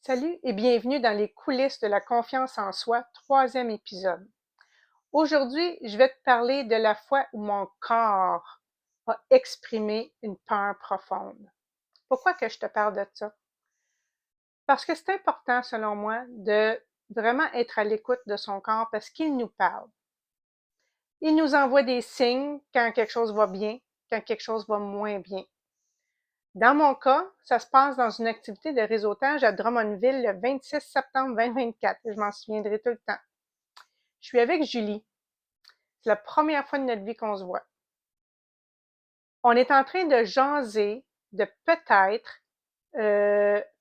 Salut et bienvenue dans les coulisses de la confiance en soi, troisième épisode. Aujourd'hui, je vais te parler de la fois où mon corps a exprimé une peur profonde. Pourquoi que je te parle de ça? Parce que c'est important, selon moi, de vraiment être à l'écoute de son corps parce qu'il nous parle. Il nous envoie des signes quand quelque chose va bien, quand quelque chose va moins bien. Dans mon cas, ça se passe dans une activité de réseautage à Drummondville le 26 septembre 2024. Je m'en souviendrai tout le temps. Je suis avec Julie. C'est la première fois de notre vie qu'on se voit. On est en train de jaser, de peut-être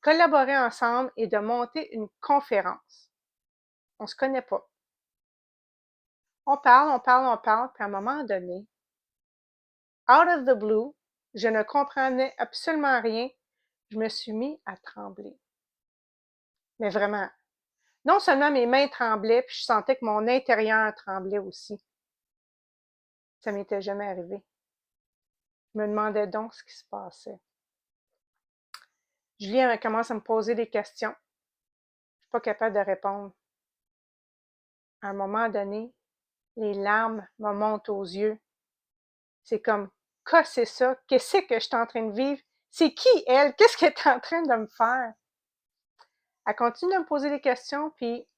collaborer ensemble et de monter une conférence. On se connaît pas. On parle, puis à un moment donné, out of the blue, je ne comprenais absolument rien. Je me suis mis à trembler. Mais vraiment, non seulement mes mains tremblaient, puis je sentais que mon intérieur tremblait aussi. Ça m'était jamais arrivé. Je me demandais donc ce qui se passait. Julie, elle commence à me poser des questions. Je suis pas capable de répondre. À un moment donné, les larmes me montent aux yeux. C'est comme, c'est ça? Qu'est-ce que je suis en train de vivre? C'est qui elle? Qu'est-ce qu'elle est en train de me faire? Elle continue de me poser des questions, puis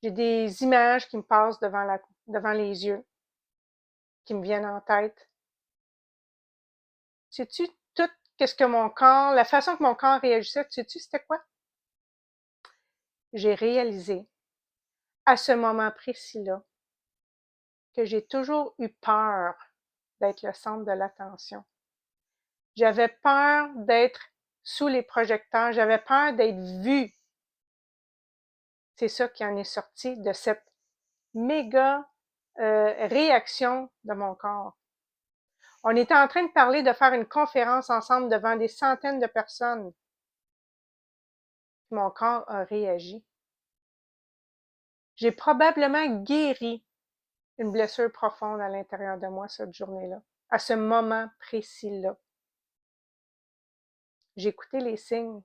j'ai des images qui me passent devant les yeux, qui me viennent en tête. Sais-tu tout qu'est-ce que mon corps, la façon que mon corps réagissait, sais-tu c'était quoi? J'ai réalisé, à ce moment précis-là, que j'ai toujours eu peur d'être le centre de l'attention. J'avais peur d'être sous les projecteurs, j'avais peur d'être vue. C'est ça qui en est sorti de cette méga réaction de mon corps. On était en train de parler de faire une conférence ensemble devant des centaines de personnes. Mon corps a réagi. J'ai probablement guéri une blessure profonde à l'intérieur de moi cette journée-là, à ce moment précis-là. J'ai écouté les signes.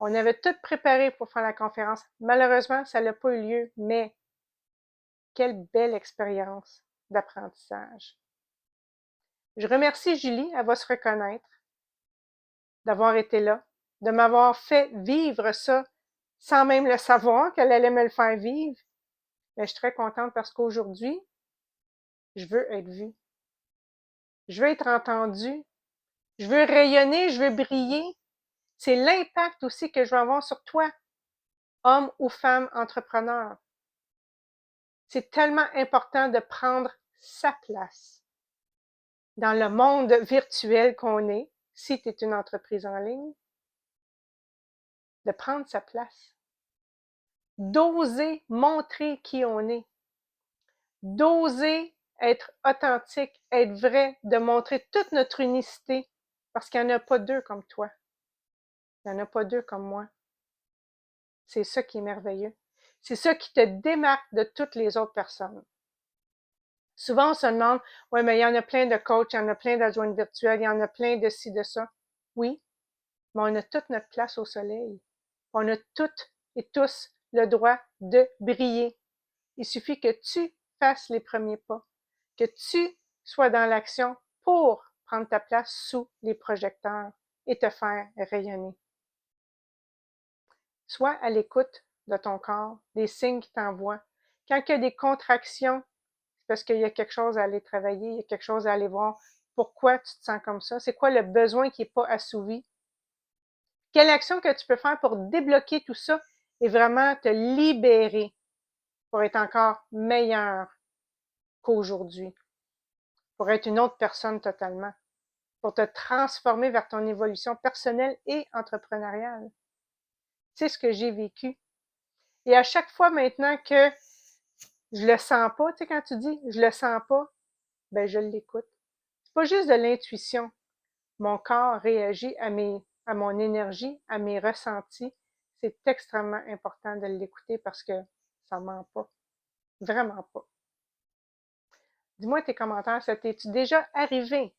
On avait tout préparé pour faire la conférence. Malheureusement, ça n'a pas eu lieu, mais quelle belle expérience d'apprentissage. Je remercie Julie, elle va se reconnaître, d'avoir été là, de m'avoir fait vivre ça sans même le savoir qu'elle allait me le faire vivre. Mais je suis très contente parce qu'aujourd'hui, je veux être vue. Je veux être entendue. Je veux rayonner, je veux briller. C'est l'impact aussi que je veux avoir sur toi, homme ou femme entrepreneur. C'est tellement important de prendre sa place dans le monde virtuel qu'on est, si tu es une entreprise en ligne, de prendre sa place, d'oser montrer qui on est, d'oser être authentique, être vrai, de montrer toute notre unicité, parce qu'il n'y en a pas deux comme toi. Il n'y en a pas deux comme moi. C'est ça qui est merveilleux. C'est ça qui te démarque de toutes les autres personnes. Souvent, on se demande, ouais, mais il y en a plein de coachs, il y en a plein d'adjoints virtuels, il y en a plein de ci, de ça. Oui, mais on a toute notre place au soleil. On a toutes et tous le droit de briller. Il suffit que tu fasses les premiers pas, que tu sois dans l'action pour prendre ta place sous les projecteurs et te faire rayonner. Sois à l'écoute de ton corps, des signes qu'il t'envoie. Quand il y a des contractions, c'est parce qu'il y a quelque chose à aller travailler, il y a quelque chose à aller voir. Pourquoi tu te sens comme ça? C'est quoi le besoin qui n'est pas assouvi? Quelle action que tu peux faire pour débloquer tout ça et vraiment te libérer pour être encore meilleur qu'aujourd'hui, pour être une autre personne totalement, pour te transformer vers ton évolution personnelle et entrepreneuriale. C'est ce que j'ai vécu. Et à chaque fois maintenant que je le sens pas, tu sais, quand tu dis je le sens pas, ben je l'écoute. C'est pas juste de l'intuition. Mon corps réagit à mon énergie, à mes ressentis. C'est extrêmement important de l'écouter parce que ça ment pas. Vraiment pas. Dis-moi tes commentaires, ça t'es-tu déjà arrivé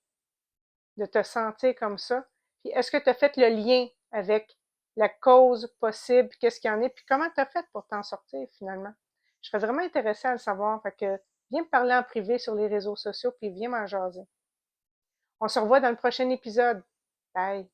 de te sentir comme ça? Puis est-ce que tu as fait le lien avec la cause possible, qu'est-ce qu'il y en est, puis comment tu as fait pour t'en sortir finalement. Je serais vraiment intéressée à le savoir, fait que viens me parler en privé sur les réseaux sociaux, puis viens m'en jaser. On se revoit dans le prochain épisode. Bye!